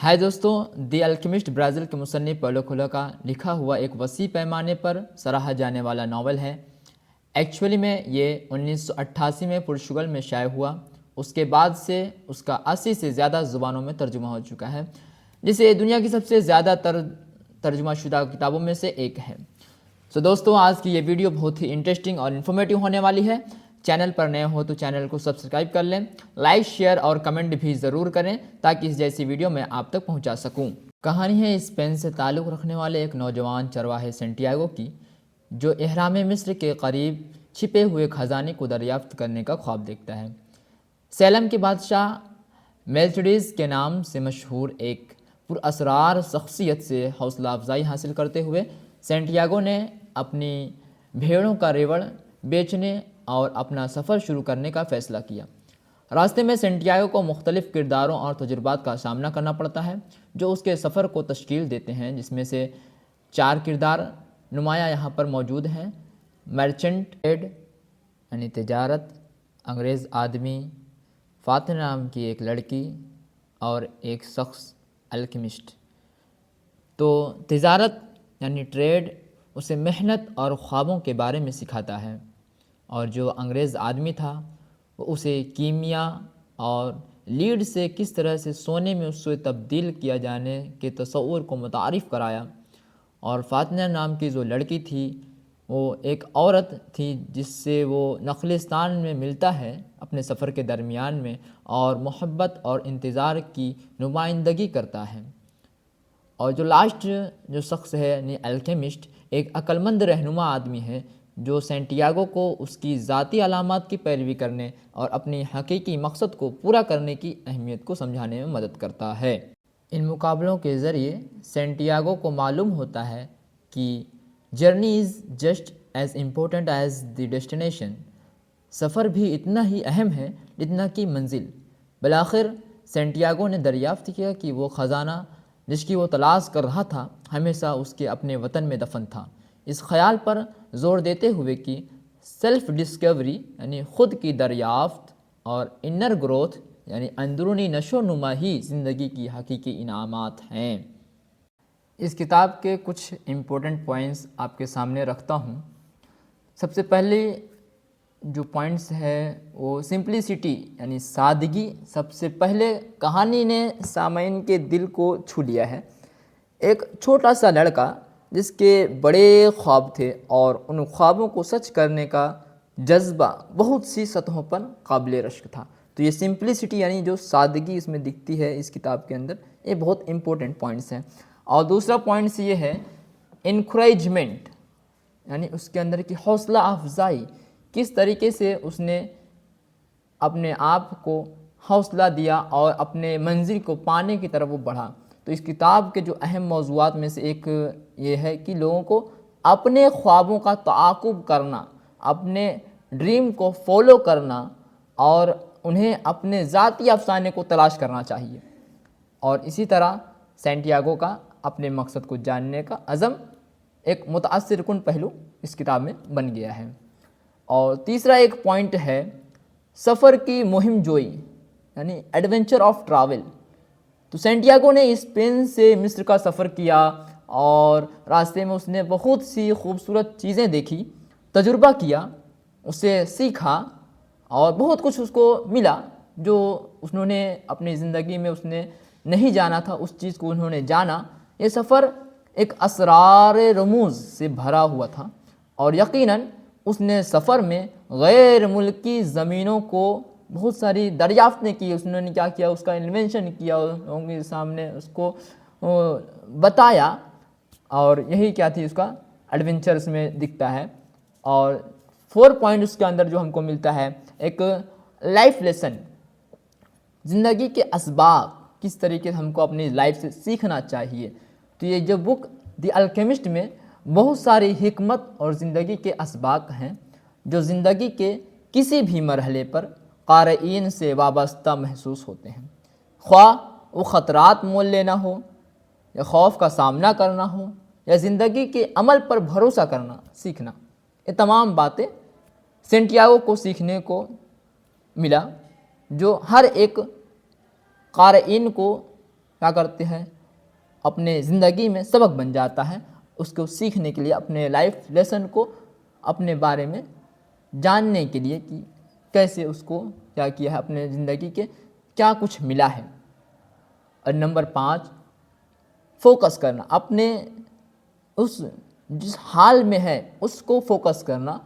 हाय दोस्तों, दी alchemist Brazil के मुसन्निफ़ पौलो Coelho का लिखा हुआ एक वसी पैमाने पर सराहा जाने वाला नावल है। एक्चुअली में ये 1988 में पुर्तगाल में शाये हुआ। उसके बाद से उसका 80 से ज़्यादा ज़ुबानों में तर्जुमा हो चुका है, जिसे दुनिया की सबसे ज़्यादा तर्जुमा शुदा किताबों में से एक है। तो दोस्तों, आज की ये वीडियो बहुत ही इंटरेस्टिंग और इन्फॉर्मेटिव होने वाली है। चैनल पर नए हो तो चैनल को सब्सक्राइब कर लें, लाइक शेयर और कमेंट भी ज़रूर करें ताकि इस जैसी वीडियो मैं आप तक पहुंचा सकूं। कहानी है स्पेन से ताल्लुक़ रखने वाले एक नौजवान चरवाहे सेंटियागो की, जो एहराम मिस्र के करीब छिपे हुए खजाने को दरियाफ्त करने का ख्वाब देखता है। सैलम के बादशाह मेल्टिडीज़ के नाम से मशहूर एक पुरअसरार शख्सियत से हौसला अफजाई हासिल करते हुए सेंटियागो ने अपनी भेड़ों का रेवड़ बेचने और अपना सफ़र शुरू करने का फ़ैसला किया। रास्ते में सेंटियागो को मुख्तलिफ़ किरदारों और तजुर्बात का सामना करना पड़ता है जो उसके सफ़र को तश्कील देते हैं, जिसमें से 4 किरदार नुमाया यहाँ पर मौजूद हैं। मर्चेंट ट्रेड यानी तिजारत, अंग्रेज़ आदमी, फातिमा नाम की एक लड़की और एक शख्स अल्केमिस्ट। तो तिजारत यानी ट्रेड उसे मेहनत और ख्वाबों के बारे में सिखाता है, और जो अंग्रेज़ आदमी था वो उसे कीमिया और लीड से किस तरह से सोने में उससे तब्दील किया जाने के तसव्वुर को मुतारिफ़ कराया। और फातिमा नाम की जो लड़की थी वो एक औरत थी जिससे वो नखलिस्तान में मिलता है अपने सफ़र के दरमियान में, और मोहब्बत और इंतज़ार की नुमाइंदगी करता है। और जो लास्ट जो शख्स है यानी अल्केमिस्ट एक अक्लमंद रहनुमा आदमी है जो सेंटियागो को उसकी ज़ाती अलामात की पैरवी करने और अपनी हकीकी मकसद को पूरा करने की अहमियत को समझाने में मदद करता है। इन मुकाबलों के ज़रिए सेंटियागो को मालूम होता है कि journey is just as important as the destination. सफ़र भी इतना ही अहम है जितना कि मंजिल। बिलाखिर सेंटियागो ने दरियाफ्त किया कि वो ख़जाना जिसकी वो तलाश कर रहा था हमेशा उसके अपने वतन में दफन था। इस ख्याल पर ज़ोर देते हुए कि सेल्फ़ डिस्कवरी यानी ख़ुद की दरियाफ्त और इनर ग्रोथ यानी अंदरूनी नशो नुमा ही ज़िंदगी की हकीकी इनामात हैं। इस किताब के कुछ इम्पोर्टेंट पॉइंट्स आपके सामने रखता हूँ। सबसे पहले जो पॉइंट्स है वो सिंप्लिसिटी यानी सादगी। सबसे पहले कहानी ने सामाइन के दिल को छू लिया है। एक छोटा सा लड़का जिसके बड़े ख्वाब थे और उन ख्वाबों को सच करने का जज्बा बहुत सी सतहों पर काबिल रश्क था। तो ये सिंप्लिसिटी यानी जो सादगी इसमें दिखती है इस किताब के अंदर, ये बहुत इम्पोर्टेंट पॉइंट्स हैं। और दूसरा पॉइंट्स ये है इनकरेजमेंट यानी उसके अंदर की हौसला अफजाई, किस तरीके से उसने अपने आप को हौसला दिया और अपने मंजिल को पाने की तरफ वो बढ़ा। तो इस किताब के जो अहम मौज़ूआत में से एक ये है कि लोगों को अपने ख्वाबों का ताक़ुब करना, अपने ड्रीम को फॉलो करना और उन्हें अपने ज़ाती अफ़साने को तलाश करना चाहिए। और इसी तरह सेंटियागो का अपने मकसद को जानने का अज़म एक मुतासिर कुन पहलू इस किताब में बन गया है। और तीसरा एक पॉइंट है सफ़र की मुहिम जोई यानी एडवेंचर ऑफ ट्रैवल। तो सेंटियागो ने स्पेन से मिस्र का सफ़र किया और रास्ते में उसने बहुत सी खूबसूरत चीज़ें देखी, तजुर्बा किया, उसे सीखा और बहुत कुछ उसको मिला जो उन्होंने अपनी ज़िंदगी में उसने नहीं जाना था, उस चीज़ को उन्होंने जाना। ये सफ़र एक असरार रमूज़ से भरा हुआ था और यकीनन उसने सफ़र में गैर मुल्की ज़मीनों को बहुत सारी दरियाफ्तें की। उसने क्या किया, उसका इन्वेंशन किया, उनके सामने उसको बताया, और यही क्या थी उसका एडवेंचर्स में दिखता है। और 4 पॉइंट उसके अंदर जो हमको मिलता है एक लाइफ लेसन, ज़िंदगी के असबाब किस तरीके से हमको अपनी लाइफ से सीखना चाहिए। तो ये जो बुक द अल्केमिस्ट में बहुत सारी हिकमत और ज़िंदगी के असबाब हैं जो ज़िंदगी के किसी भी मरहले पर क़ारीन से वाबस्ता महसूस होते हैं, ख्वाह वो ख़तरात मोल लेना हो या खौफ का सामना करना हो या ज़िंदगी के अमल पर भरोसा करना सीखना। ये तमाम बातें सेंटियागो को सीखने को मिला जो हर एक क़ारीन को کیا کرتے ہیں اپنے زندگی میں سبق بن جاتا ہے، اس کو سیکھنے کے لیے، اپنے لائف لیسن کو اپنے بارے میں جاننے کے لیے کہ کیسے اس کو کیا کیا ہے، اپنے زندگی کے کیا کچھ ملا ہے۔ اور نمبر 5 فوکس کرنا، اپنے اس جس حال میں ہے اس کو فوکس کرنا۔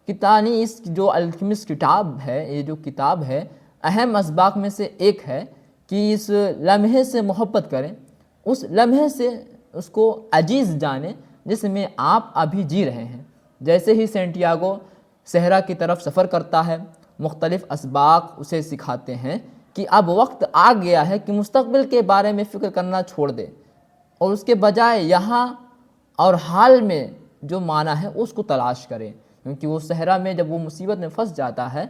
کتانی اس جو الکیمسٹ کتاب ہے، یہ جو کتاب ہے اہم اسباق میں سے ایک ہے کہ اس لمحے سے محبت کریں، اس لمحے سے اس کو عزیز جانیں جس میں آپ ابھی جی رہے ہیں۔ جیسے ہی سینٹیاگو صحرا کی طرف سفر کرتا ہے، مختلف اسباق اسے سکھاتے ہیں کہ اب وقت آ گیا ہے کہ مستقبل کے بارے میں فکر کرنا چھوڑ دے اور اس کے بجائے یہاں اور حال میں جو معنی ہے اس کو تلاش کرے، کیونکہ وہ صحرا میں جب وہ مصیبت میں پھنس جاتا ہے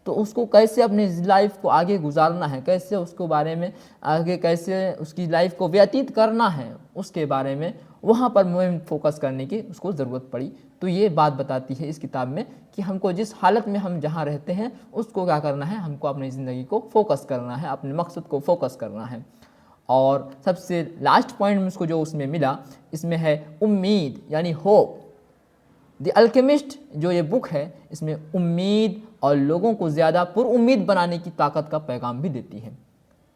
تو اس کو کیسے اپنی لائف کو آگے گزارنا ہے، کیسے اس کو بارے میں آگے کیسے اس کی لائف کو ویتیت کرنا ہے، اس کے بارے میں وہاں پر مہم فوکس کرنے کی اس کو ضرورت پڑی۔ تو یہ بات بتاتی ہے اس کتاب میں کہ ہم کو جس حالت میں ہم جہاں رہتے ہیں اس کو کیا کرنا ہے، ہم کو اپنی زندگی کو فوکس کرنا ہے، اپنے مقصد کو فوکس کرنا ہے۔ اور سب سے لاسٹ پوائنٹ مجھ کو جو اس میں ملا، اس میں ہے امید یعنی ہوپ۔ دی الکیمسٹ جو یہ بک ہے اس میں امید اور لوگوں کو زیادہ پر امید بنانے کی طاقت کا پیغام بھی دیتی ہے۔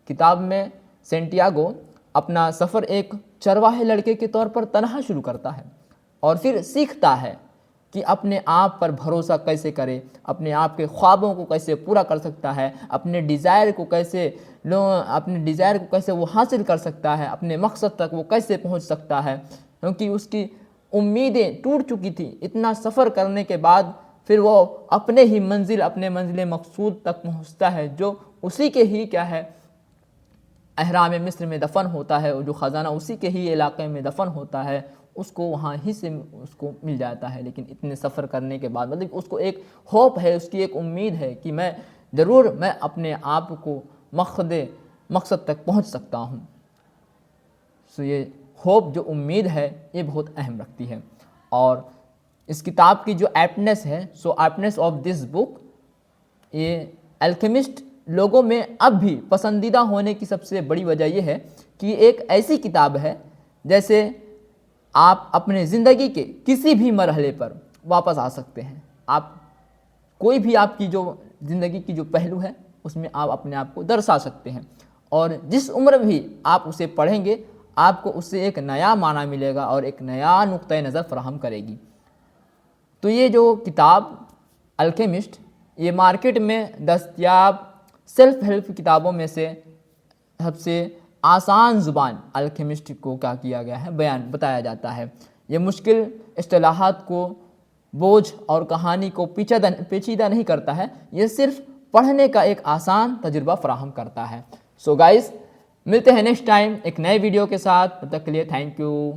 کتاب میں سینٹیاگو اپنا سفر ایک چرواہے لڑکے کے طور پر تنہا شروع کرتا ہے اور پھر سیکھتا ہے کہ اپنے آپ پر بھروسہ کیسے کرے، اپنے آپ کے خوابوں کو کیسے پورا کر سکتا ہے، اپنے ڈیزائر کو کیسے وہ حاصل کر سکتا ہے، اپنے مقصد تک وہ کیسے پہنچ سکتا ہے، کیونکہ اس کی امیدیں ٹوٹ چکی تھی۔ اتنا سفر کرنے کے بعد پھر وہ اپنے منزل مقصود تک پہنچتا ہے جو اسی کے ہی کیا ہے اہرام مصر میں دفن ہوتا ہے، جو خزانہ اسی کے ہی علاقے میں دفن ہوتا ہے، اس کو وہاں ہی سے اس کو مل جاتا ہے۔ لیکن اتنے سفر کرنے کے بعد مطلب اس کو ایک ہوپ ہے، اس کی ایک امید ہے کہ میں اپنے آپ کو مقصد تک پہنچ سکتا ہوں۔ یہ ہوپ جو امید ہے یہ بہت اہم رکھتی ہے۔ اور اس کتاب کی جو ایپٹنس ہے، ایپٹنس آف دس بک، یہ الکیمسٹ لوگوں میں اب بھی پسندیدہ ہونے کی سب سے بڑی وجہ یہ ہے کہ ایک ایسی کتاب ہے جیسے آپ اپنے زندگی کے کسی بھی مرحلے پر واپس آ سکتے ہیں، آپ کوئی بھی آپ کی جو زندگی کی جو پہلو ہے اس میں آپ اپنے آپ کو درسا سکتے ہیں، اور جس عمر بھی آپ اسے پڑھیں گے آپ کو اس سے ایک نیا معنی ملے گا اور ایک نیا نقطۂ نظر فراہم کرے گی۔ تو یہ جو کتاب الکیمسٹ یہ مارکیٹ میں دستیاب سیلف ہیلپ کتابوں میں سے سب سے آسان زبان الکیمسٹ کو کیا کیا گیا ہے بتایا جاتا ہے۔ یہ مشکل اصطلاحات کو بوجھ اور کہانی کو پیچیدہ نہیں کرتا ہے، یہ صرف پڑھنے کا ایک آسان تجربہ فراہم کرتا ہے۔ سو گائز ملتے ہیں نیکسٹ ٹائم ایک نئے ویڈیو کے ساتھ، تب تک کے لیے تھینک یو۔